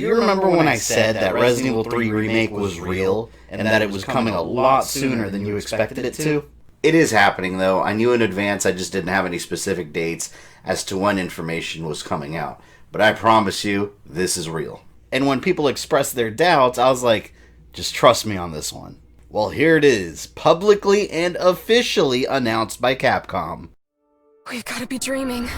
you remember when I said that Resident Evil 3 Remake was real, and that it was coming a lot sooner than you expected it to? It is happening, though. I knew in advance, I just didn't have any specific dates as to when information was coming out. But I promise you, this is real. And when people expressed their doubts, I was like, just trust me on this one. Well, here it is, publicly and officially announced by Capcom. We've got to be dreaming.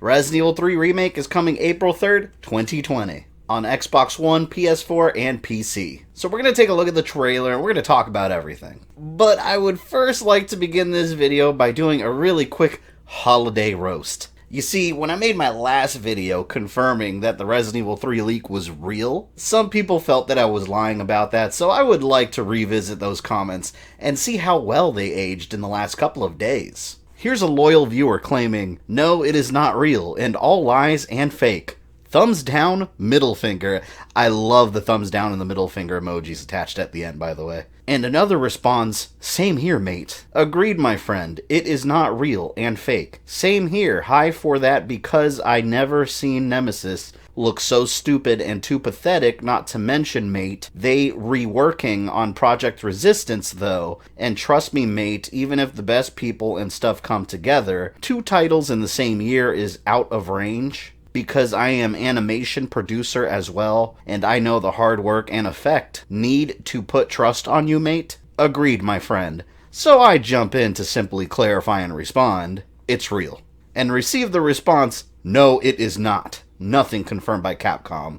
Resident Evil 3 Remake is coming April 3rd, 2020, on Xbox One, PS4, and PC. So we're going to take a look at the trailer, and we're going to talk about everything. But I would first like to begin this video by doing a really quick holiday roast. You see, when I made my last video confirming that the Resident Evil 3 leak was real, some people felt that I was lying about that, so I would like to revisit those comments and see how well they aged in the last couple of days. Here's a loyal viewer claiming, no, it is not real, and all lies and fake. Thumbs down, middle finger. I love the thumbs down and the middle finger emojis attached at the end, by the way. And another responds, same here, mate. Agreed, my friend. It is not real and fake. Same here. Hi for that because I never seen Nemesis look so stupid and too pathetic, not to mention, mate, they reworking on Project Resistance, though, and trust me, mate, even if the best people and stuff come together, 2 titles in the same year is out of range, because I am animation producer as well, and I know the hard work and effect need to put trust on you, mate. Agreed, my friend. So I jump in to simply clarify and respond, it's real. And receive the response, no, it is not. Nothing confirmed by Capcom.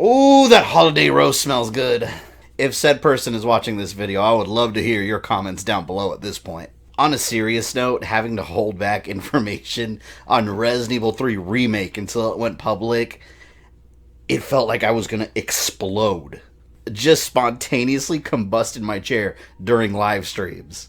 Ooh, that holiday roast smells good. If said person is watching this video, I would love to hear your comments down below at this point. On a serious note, having to hold back information on Resident Evil 3 Remake until it went public, it felt like I was gonna explode. Just spontaneously combust in my chair during live streams.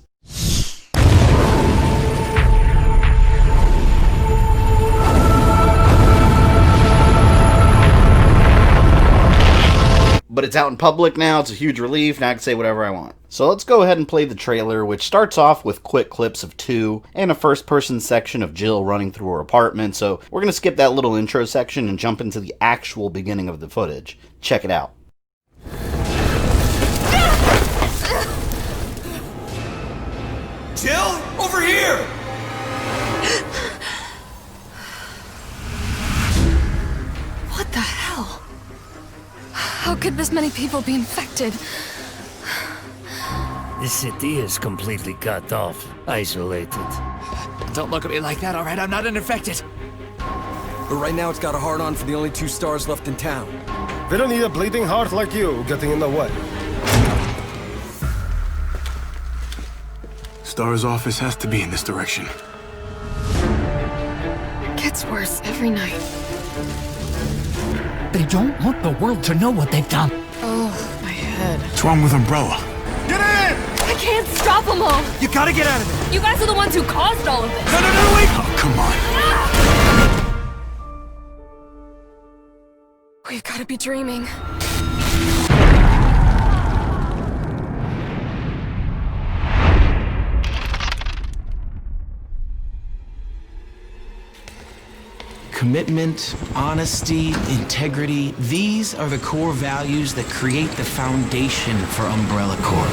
But it's out in public now, it's a huge relief, now I can say whatever I want. So let's go ahead and play the trailer, which starts off with quick clips of 2, and a first-person section of Jill running through her apartment, so we're going to skip that little intro section and jump into the actual beginning of the footage. Check it out. Jill, over here! What the hell? How could this many people be infected? This city is completely cut off, isolated. Don't look at me like that, alright? I'm not infected. But right now it's got a hard-on for the only 2 stars left in town. They don't need a bleeding heart like you getting in the way. Star's office has to be in this direction. It gets worse every night. They don't want the world to know what they've done. Oh, my head. What's wrong with Umbrella? Get in! I can't stop them all! You gotta get out of there! You guys are the ones who caused all of this! No, wait! Oh, come on. We've got to be dreaming. Commitment, honesty, integrity, these are the core values that create the foundation for Umbrella Corp.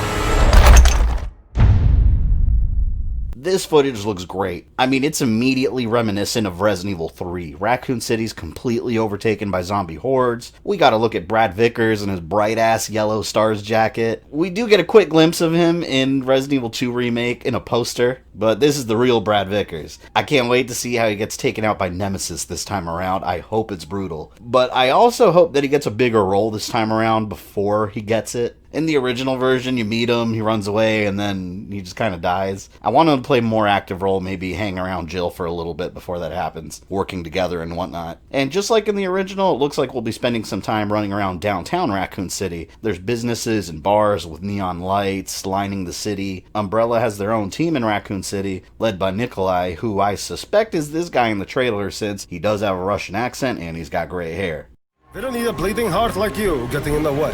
This footage looks great. I mean, it's immediately reminiscent of Resident Evil 3. Raccoon City's completely overtaken by zombie hordes. We gotta look at Brad Vickers and his bright-ass yellow Stars jacket. We do get a quick glimpse of him in Resident Evil 2 Remake in a poster, but this is the real Brad Vickers. I can't wait to see how he gets taken out by Nemesis this time around. I hope it's brutal. But I also hope that he gets a bigger role this time around before he gets it. In the original version, you meet him, he runs away, and then he just kind of dies. I want him to play a more active role, maybe hang around Jill for a little bit before that happens, working together and whatnot. And just like in the original, it looks like we'll be spending some time running around downtown Raccoon City. There's businesses and bars with neon lights lining the city. Umbrella has their own team in Raccoon City, led by Nikolai, who I suspect is this guy in the trailer since he does have a Russian accent and he's got gray hair. They don't need a bleeding heart like you getting in the way.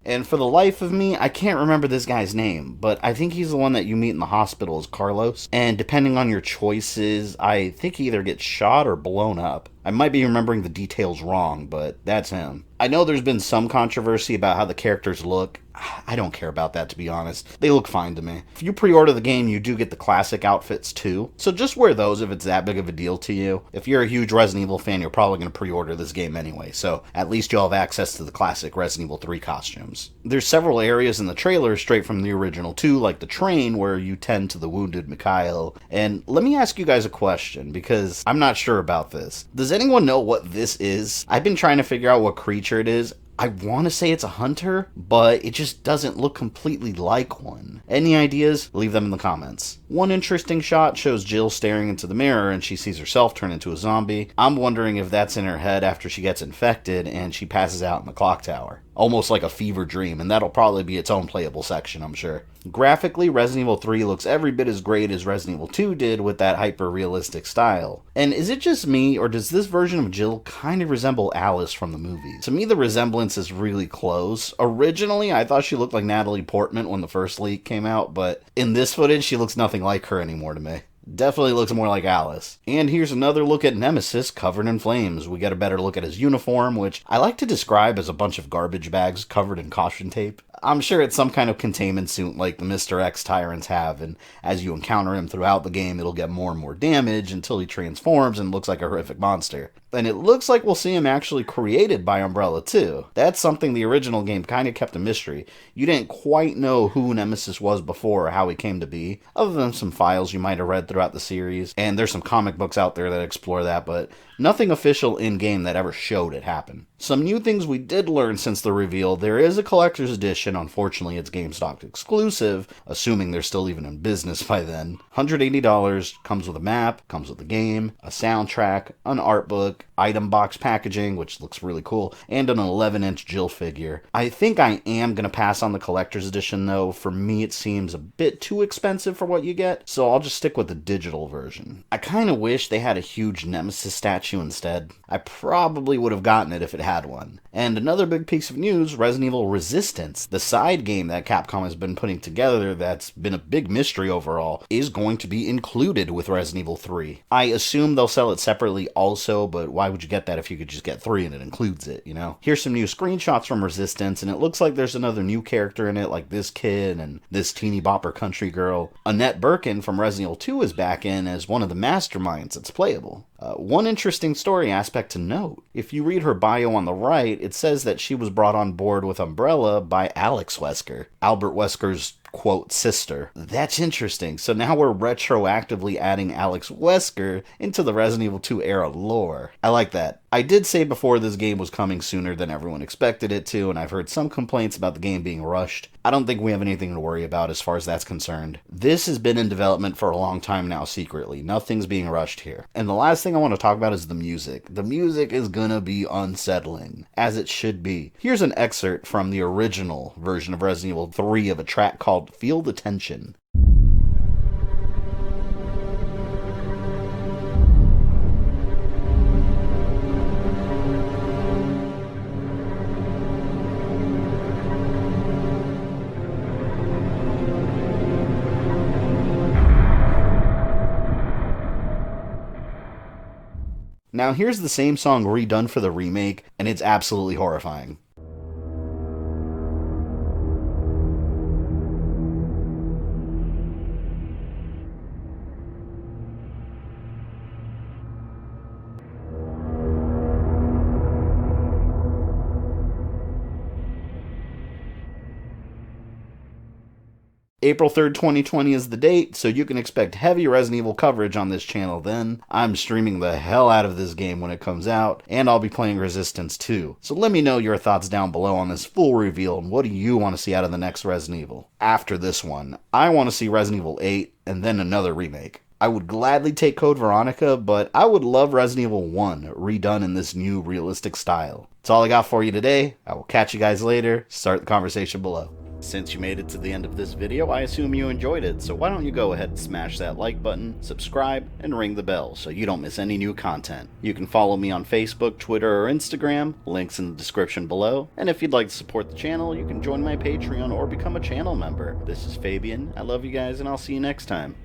And for the life of me, I can't remember this guy's name, but I think he's the one that you meet in the hospital as Carlos. And depending on your choices, I think he either gets shot or blown up. I might be remembering the details wrong, but that's him. I know there's been some controversy about how the characters look. I don't care about that, to be honest. They look fine to me. If you pre-order the game, you do get the classic outfits too, so just wear those if it's that big of a deal to you. If you're a huge Resident Evil fan, you're probably going to pre-order this game anyway, so at least you'll have access to the classic Resident Evil 3 costumes. There's several areas in the trailer straight from the original too, like the train where you tend to the wounded Mekel. And let me ask you guys a question, because I'm not sure about this. Does anyone know what this is? I've been trying to figure out what creature it is. I want to say it's a hunter, but it just doesn't look completely like one. Any ideas? Leave them in the comments. One interesting shot shows Jill staring into the mirror and she sees herself turn into a zombie. I'm wondering if that's in her head after she gets infected and she passes out in the clock tower. Almost like a fever dream, and that'll probably be its own playable section, I'm sure. Graphically, Resident Evil 3 looks every bit as great as Resident Evil 2 did with that hyper-realistic style. And is it just me, or does this version of Jill kind of resemble Alice from the movie? To me, the resemblance is really close. Originally, I thought she looked like Natalie Portman when the first leak came out, but in this footage, she looks nothing like her anymore to me. Definitely looks more like Alice. And here's another look at Nemesis covered in flames. We get a better look at his uniform, which I like to describe as a bunch of garbage bags covered in caution tape. I'm sure it's some kind of containment suit like the Mr. X tyrants have, and as you encounter him throughout the game, it'll get more and more damage until he transforms and looks like a horrific monster. And it looks like we'll see him actually created by Umbrella too. That's something the original game kind of kept a mystery. You didn't quite know who Nemesis was before or how he came to be, other than some files you might have read throughout the series, and there's some comic books out there that explore that, but nothing official in-game that ever showed it happen. Some new things we did learn since the reveal: there is a collector's edition. Unfortunately, it's GameStop exclusive, assuming they're still even in business by then. $180, comes with a map, comes with a game, a soundtrack, an art book, item box packaging, which looks really cool, and an 11-inch Jill figure. I think I am going to pass on the collector's edition though. For me, it seems a bit too expensive for what you get, so I'll just stick with the digital version. I kind of wish they had a huge Nemesis statue instead. I probably would have gotten it if it had one. And another big piece of news, Resident Evil Resistance, the side game that Capcom has been putting together that's been a big mystery overall, is going to be included with Resident Evil 3. I assume they'll sell it separately also, but why would you get that if you could just get 3 and it includes it, you know? Here's some new screenshots from Resistance, and it looks like there's another new character in it, like this kid and this teeny bopper country girl. Annette Birkin from Resident Evil 2 is back in as one of the masterminds that's playable. One interesting story aspect to note: if you read her bio on the right, it says that she was brought on board with Umbrella by Alex Wesker, Albert Wesker's quote sister. That's interesting. So now we're retroactively adding Alex Wesker into the Resident Evil 2 era lore. I like that. I did say before this game was coming sooner than everyone expected it to, and I've heard some complaints about the game being rushed. I don't think we have anything to worry about as far as that's concerned. This has been in development for a long time now secretly. Nothing's being rushed here. And the last thing I want to talk about is the music. The music is gonna be unsettling, as it should be. Here's an excerpt from the original version of Resident Evil 3 of a track called Feel the Tension. Now here's the same song redone for the remake, and it's absolutely horrifying. April 3rd, 2020 is the date, so you can expect heavy Resident Evil coverage on this channel then. I'm streaming the hell out of this game when it comes out, and I'll be playing Resistance too. So let me know your thoughts down below on this full reveal, and what do you want to see out of the next Resident Evil? After this one, I want to see Resident Evil 8, and then another remake. I would gladly take Code Veronica, but I would love Resident Evil 1 redone in this new realistic style. That's all I got for you today. I will catch you guys later. Start the conversation below. Since you made it to the end of this video, I assume you enjoyed it, so why don't you go ahead and smash that like button, subscribe, and ring the bell so you don't miss any new content. You can follow me on Facebook, Twitter, or Instagram, links in the description below, and if you'd like to support the channel, you can join my Patreon or become a channel member. This is Fabian, I love you guys, and I'll see you next time.